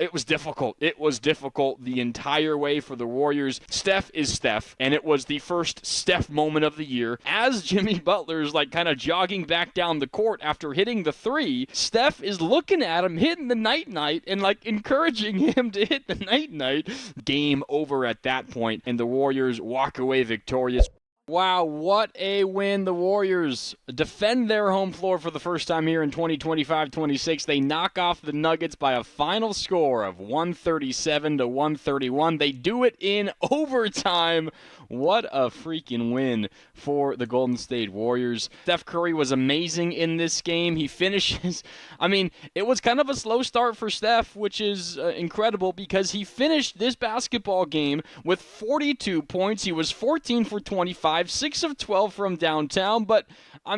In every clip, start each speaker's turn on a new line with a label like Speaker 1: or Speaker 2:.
Speaker 1: It was difficult. It was difficult the entire way for the Warriors. Steph is Steph, and it was the first Steph moment of the year. As Jimmy Butler's like kind of jogging back down the court after hitting the three, Steph is looking at him, hitting the night-night, and like encouraging him to hit the night-night. Game over at that point, and the Warriors walk away victorious. Wow, what a win. The Warriors defend their home floor for the first time here in 2025-26. They knock off the Nuggets by a final score of 137-131. They do it in overtime. What a freaking win for the Golden State Warriors. Steph Curry was amazing in this game. He finishes, it was kind of a slow start for Steph, which is incredible because he finished this basketball game with 42 points. He was 14 for 25, 6 of 12 from downtown, but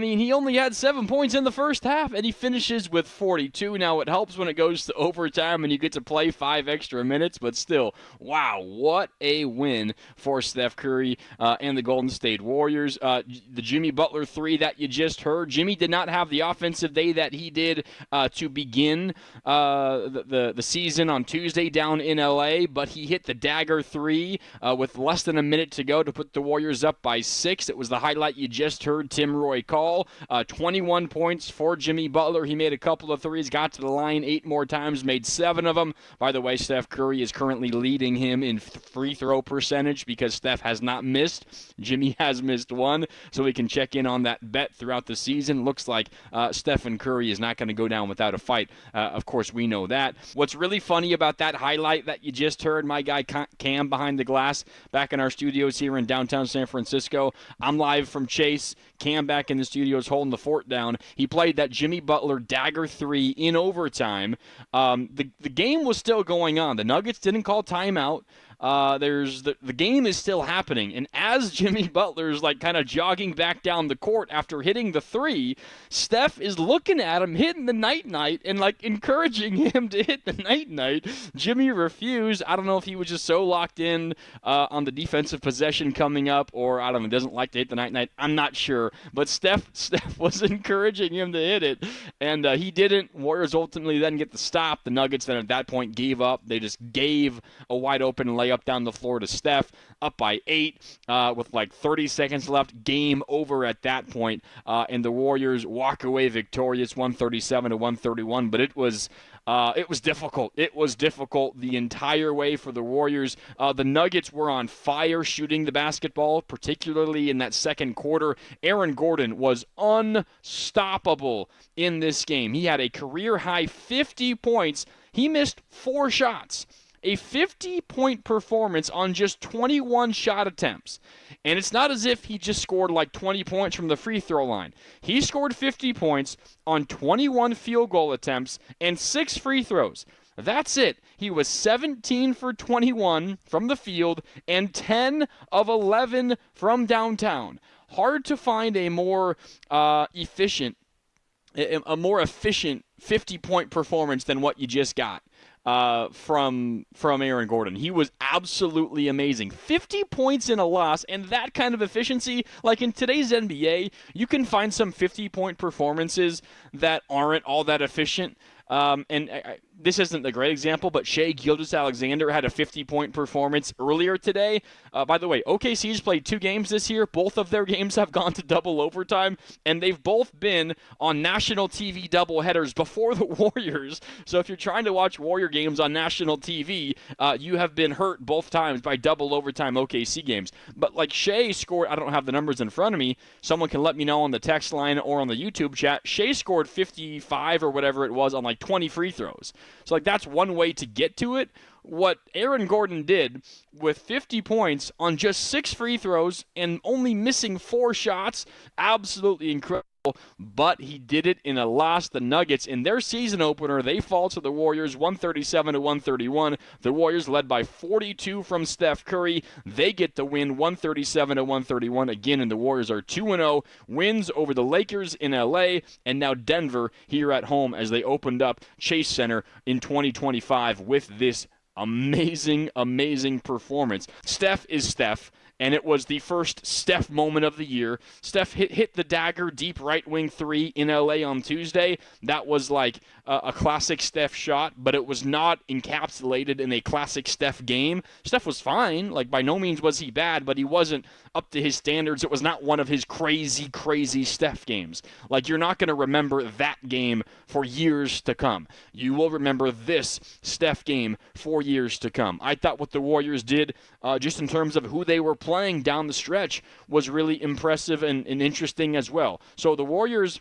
Speaker 1: he only had 7 points in the first half, and he finishes with 42. Now, it helps when it goes to overtime and you get to play 5 extra minutes, but still, wow, what a win for Steph Curry and the Golden State Warriors. The Jimmy Butler three that you just heard, Jimmy did not have the offensive day that he did to begin the season on Tuesday down in L.A., but he hit the Dagger three with less than a minute to go to put the Warriors up by 6. It was the highlight you just heard Tim Roy call. 21 points for Jimmy Butler. He made a couple of threes, got to the line 8 more times, made 7 of them. By the way, Steph Curry is currently leading him in free throw percentage because Steph has not missed. Jimmy has missed 1, so we can check in on that bet throughout the season. Looks like Stephen Curry is not going to go down without a fight. Of course, we know that. What's really funny about that highlight that you just heard, my guy Cam behind the glass back in our studios here in downtown San Francisco. I'm live from Chase. Cam back in the studios holding the fort down. He played that Jimmy Butler Dagger 3 in overtime. The game was still going on. The Nuggets didn't call timeout. The game is still happening, and as Jimmy Butler's like kind of jogging back down the court after hitting the three, Steph is looking at him hitting the night-night and like encouraging him to hit the night-night. Jimmy refused. I don't know if he was just so locked in on the defensive possession coming up, or I don't know, doesn't like to hit the night-night. I'm not sure, but Steph was encouraging him to hit it, and he didn't. Warriors ultimately then get the stop. The Nuggets then at that point gave up. They just gave a wide open layup down the floor to Steph, up by 8 with like 30 seconds left. Game over at that point, and the Warriors walk away victorious 137-131, but it was difficult. It was difficult the entire way for the Warriors. The Nuggets were on fire shooting the basketball, particularly in that second quarter. Aaron Gordon was unstoppable in this game. He had a career-high 50 points. He missed 4 shots. A 50-point performance on just 21 shot attempts. And it's not as if he just scored like 20 points from the free throw line. He scored 50 points on 21 field goal attempts and 6 free throws. That's it. He was 17 for 21 from the field and 10 of 11 from downtown. Hard to find a more efficient 50-point performance than what you just got from Aaron Gordon. He was absolutely amazing. 50 points in a loss, and that kind of efficiency, like in today's NBA, you can find some 50-point performances that aren't all that efficient. This isn't a great example, but Shai Gilgeous-Alexander had a 50-point performance earlier today. By the way, OKC's played 2 games this year. Both of their games have gone to double overtime, and they've both been on national TV doubleheaders before the Warriors. So if you're trying to watch Warrior games on national TV, you have been hurt both times by double overtime OKC games. But like Shai scored, I don't have the numbers in front of me. Someone can let me know on the text line or on the YouTube chat. Shai scored 55 or whatever it was on like 20 free throws. So, like, that's one way to get to it. What Aaron Gordon did with 50 points on just 6 free throws and only missing 4 shots, absolutely incredible. But he did it in a loss. The Nuggets, in their season opener, they fall to the Warriors 137-131. The Warriors led by 42 from Steph Curry. They get the win 137-131 again, and the Warriors are 2-0. Wins over the Lakers in LA and now Denver here at home as they opened up Chase Center in 2025 with this amazing performance. Steph is Steph, and it was the first Steph moment of the year. Steph hit the dagger deep right wing three in LA on Tuesday. That was like a classic Steph shot, but it was not encapsulated in a classic Steph game. Steph was fine. Like, by no means was he bad, but he wasn't up to his standards. It was not one of his crazy Steph games. Like, you're not going to remember that game for years to come. You will remember this Steph game for years to come. I thought what the Warriors did, just in terms of who they were playing down the stretch, was really impressive and interesting as well. So the Warriors,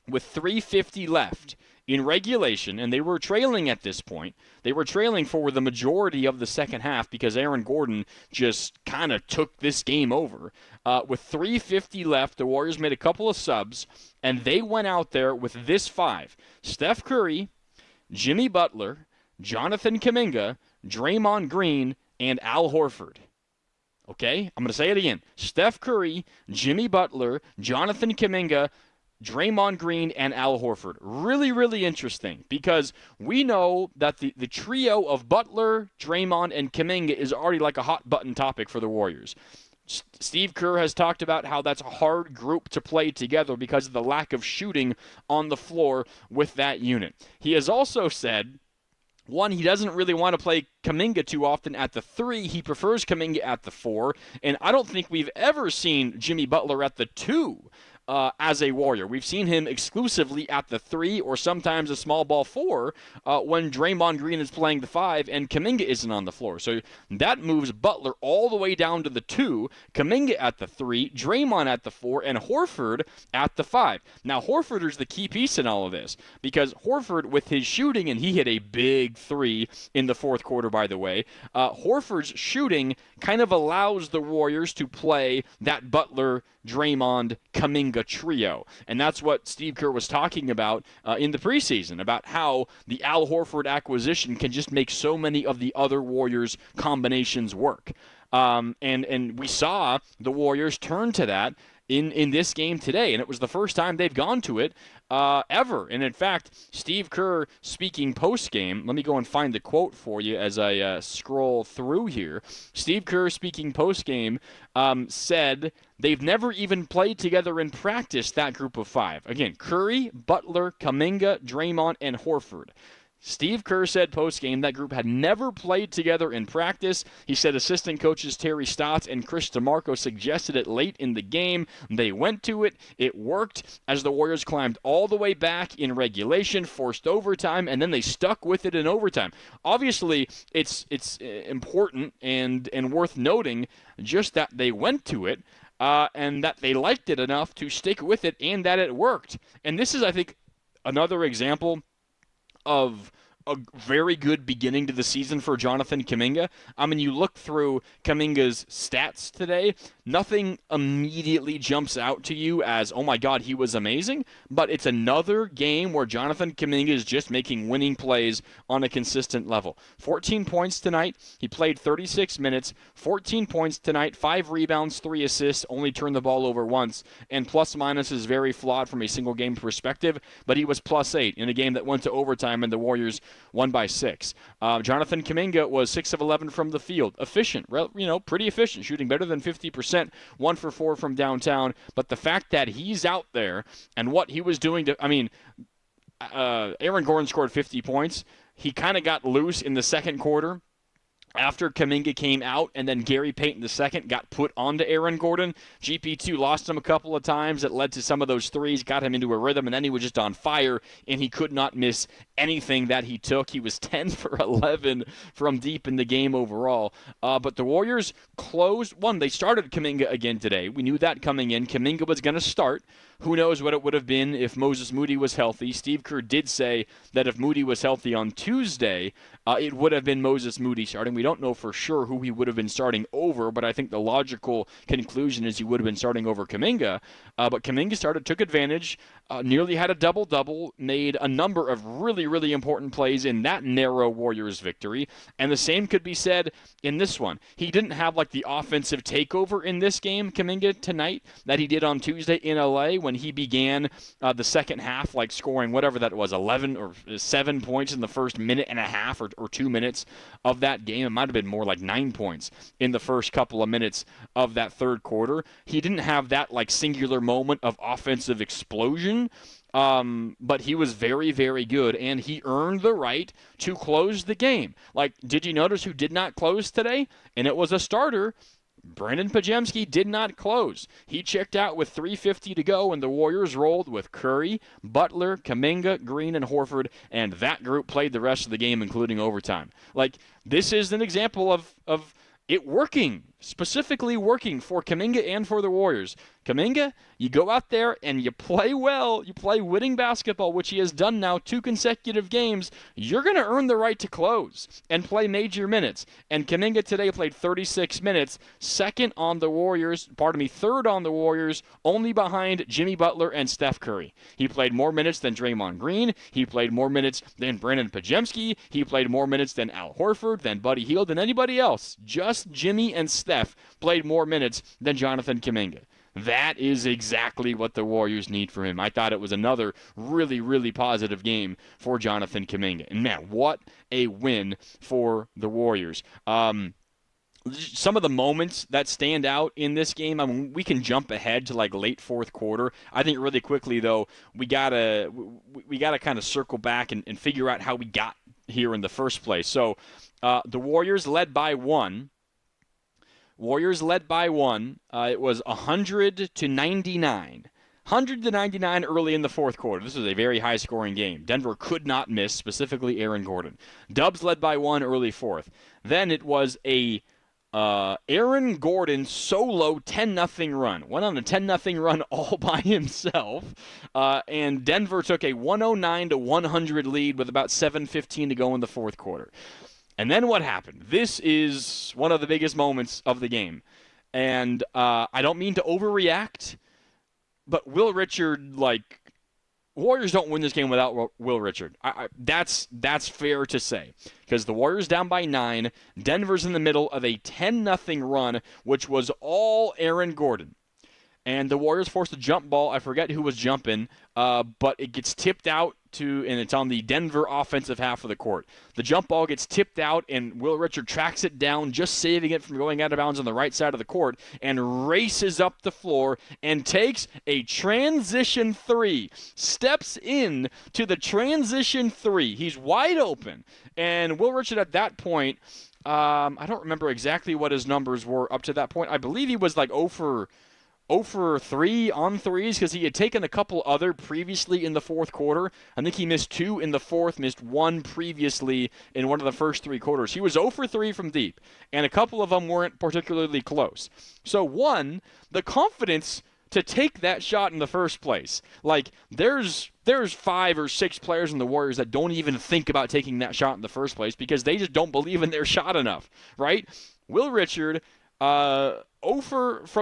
Speaker 1: with 3:50 left in regulation, and they were trailing at this point. They were trailing for the majority of the second half because Aaron Gordon just kind of took this game over. With 3:50 left, the Warriors made a couple of subs, and they went out there with this five: Steph Curry, Jimmy Butler, Jonathan Kuminga, Draymond Green, and Al Horford. Okay? I'm going to say it again. Steph Curry, Jimmy Butler, Jonathan Kuminga, Draymond Green, and Al Horford. Really interesting, because we know that the trio of Butler, Draymond, and Kuminga is already like a hot-button topic for the Warriors. Steve Kerr has talked about how that's a hard group to play together because of the lack of shooting on the floor with that unit. He has also said, one, he doesn't really want to play Kuminga too often at the 3. He prefers Kuminga at the 4. And I don't think we've ever seen Jimmy Butler at the 2 as a Warrior. We've seen him exclusively at the 3 or sometimes a small ball 4 when Draymond Green is playing the 5 and Kuminga isn't on the floor. So that moves Butler all the way down to the 2, Kuminga at the 3, Draymond at the 4, and Horford at the 5. Now, Horford is the key piece in all of this, because Horford, with his shooting, and he hit a big 3 in the fourth quarter, by the way, Horford's shooting kind of allows the Warriors to play that Butler, Draymond, Kuminga trio. And that's what Steve Kerr was talking about in the preseason, about how the Al Horford acquisition can just make so many of the other Warriors combinations work. And we saw the Warriors turn to that in this game today, and it was the first time they've gone to it ever. And in fact, Steve Kerr speaking post-game, let me go and find the quote for you as I scroll through here. Steve Kerr speaking post-game said they've never even played together in practice, that group of 5. Again, Curry, Butler, Kuminga, Draymond, and Horford. Steve Kerr said post-game that group had never played together in practice. He said assistant coaches Terry Stotts and Chris DeMarco suggested it late in the game. They went to it. It worked as the Warriors climbed all the way back in regulation, forced overtime, and then they stuck with it in overtime. Obviously, it's important and worth noting just that they went to it and that they liked it enough to stick with it and that it worked. And this is, I think, another example of a very good beginning to the season for Jonathan Kuminga. I mean, you look through Kuminga's stats today, nothing immediately jumps out to you as, oh my God, he was amazing, but it's another game where Jonathan Kuminga is just making winning plays on a consistent level. 14 points tonight. He played 36 minutes, 14 points tonight, 5 rebounds, 3 assists, only turned the ball over once, and plus-minus is very flawed from a single-game perspective, but he was +8 in a game that went to overtime and the Warriors won by 6. Jonathan Kuminga was 6 of 11 from the field. Efficient, pretty efficient, shooting better than 50%, 1 for 4 from downtown. But the fact that he's out there and what he was doing Aaron Gordon scored 50 points. He kind of got loose in the second quarter after Kuminga came out, and then Gary Payton II got put onto Aaron Gordon. GP2 lost him a couple of times. That led to some of those threes, got him into a rhythm, and then he was just on fire, and he could not miss anything that he took. He was 10 for 11 from deep in the game overall. But the Warriors closed. One, they started Kuminga again today. We knew that coming in. Kuminga was going to start. Who knows what it would have been if Moses Moody was healthy. Steve Kerr did say that if Moody was healthy on Tuesday, it would have been Moses Moody starting. We don't know for sure who he would have been starting over, but I think the logical conclusion is he would have been starting over Kuminga. But Kuminga started, took advantage, nearly had a double-double, made a number of really important plays in that narrow Warriors victory. And the same could be said in this one. He didn't have like the offensive takeover in this game, Kuminga, tonight, that he did on Tuesday in LA when he began the second half, like scoring whatever that was, 11 or 7 points in the first minute and a half or 2 minutes of that game. It might have been more like 9 points in the first couple of minutes of that third quarter. He didn't have that like singular moment of offensive explosion, but he was very, very good, and he earned the right to close the game. Like, did you notice who did not close today? And it was a starter. Brandon Podziemski did not close. He checked out with 3:50 to go, and the Warriors rolled with Curry, Butler, Kuminga, Green, and Horford, and that group played the rest of the game, including overtime. Like, this is an example of it working, specifically working for Kuminga and for the Warriors. Kuminga, you go out there and you play well, you play winning basketball, which he has done now 2 consecutive games, you're going to earn the right to close and play major minutes. And Kuminga today played 36 minutes, third on the Warriors, only behind Jimmy Butler and Steph Curry. He played more minutes than Draymond Green, he played more minutes than Brandon Podziemski, he played more minutes than Al Horford, than Buddy Hield, than anybody else. Just Jimmy and Steph played more minutes than Jonathan Kuminga. That is exactly what the Warriors need for him. I thought it was another really, really positive game for Jonathan Kuminga. And man, what a win for the Warriors. Some of the moments that stand out in this game, I mean, we can jump ahead to like late fourth quarter. I think really quickly, though, we gotta kind of circle back and figure out how we got here in the first place. So the Warriors led by one. It was 100-99. 100-99 early in the fourth quarter. This was a very high-scoring game. Denver could not miss, specifically Aaron Gordon. Dubs led by 1 early fourth. Then it was a Aaron Gordon solo 10-0 run. Went on a 10-0 run all by himself. And Denver took a 109-100 lead with about 7:15 to go in the fourth quarter. And then what happened? This is one of the biggest moments of the game. And I don't mean to overreact, but Will Richard, like, Warriors don't win this game without Will Richard. That's fair to say. Because the Warriors down by 9. Denver's in the middle of a 10-0 run, which was all Aaron Gordon. And the Warriors forced a jump ball. I forget who was jumping, but it gets tipped out and it's on the Denver offensive half of the court. The jump ball gets tipped out, and Will Richard tracks it down, just saving it from going out of bounds on the right side of the court, and races up the floor and takes a transition 3. Steps in to the transition 3. He's wide open. And Will Richard at that point, I don't remember exactly what his numbers were up to that point. I believe he was like 0 for 3 on threes because he had taken a couple other previously in the fourth quarter. I think he missed 2 in the fourth, missed 1 previously in one of the first 3 quarters. He was 0 for 3 from deep, and a couple of them weren't particularly close. So, 1, the confidence to take that shot in the first place. Like, there's 5 or 6 players in the Warriors that don't even think about taking that shot in the first place because they just don't believe in their shot enough, right? Will Richard, from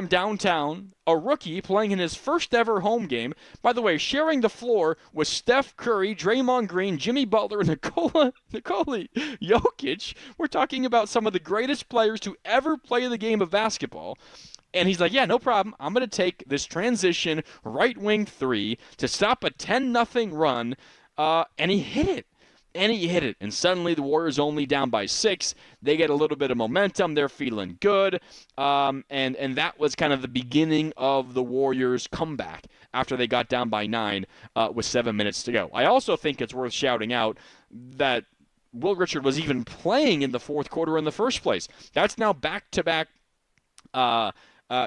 Speaker 1: downtown, a rookie playing in his first ever home game. By the way, sharing the floor with Steph Curry, Draymond Green, Jimmy Butler, and Nikola Jokic. We're talking about some of the greatest players to ever play the game of basketball. And he's like, yeah, no problem. I'm going to take this transition right wing 3 to stop a 10-0 run. And he hit it. And suddenly the Warriors only down by 6. They get a little bit of momentum. They're feeling good. And that was kind of the beginning of the Warriors' comeback after they got down by 9 with 7 minutes to go. I also think it's worth shouting out that Will Richard was even playing in the fourth quarter in the first place. That's now back-to-back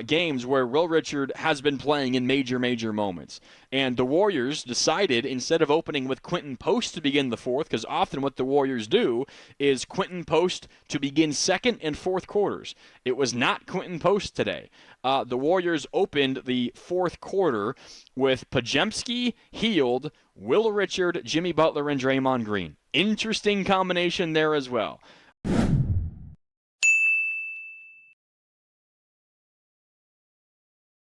Speaker 1: games where Will Richard has been playing in major moments. And the Warriors decided, instead of opening with Quentin Post to begin the fourth, because often what the Warriors do is Quentin Post to begin second and fourth quarters. It was not Quentin Post today. The Warriors opened the fourth quarter with Podziemski, Hield, Will Richard, Jimmy Butler, and Draymond Green. Interesting combination there as well.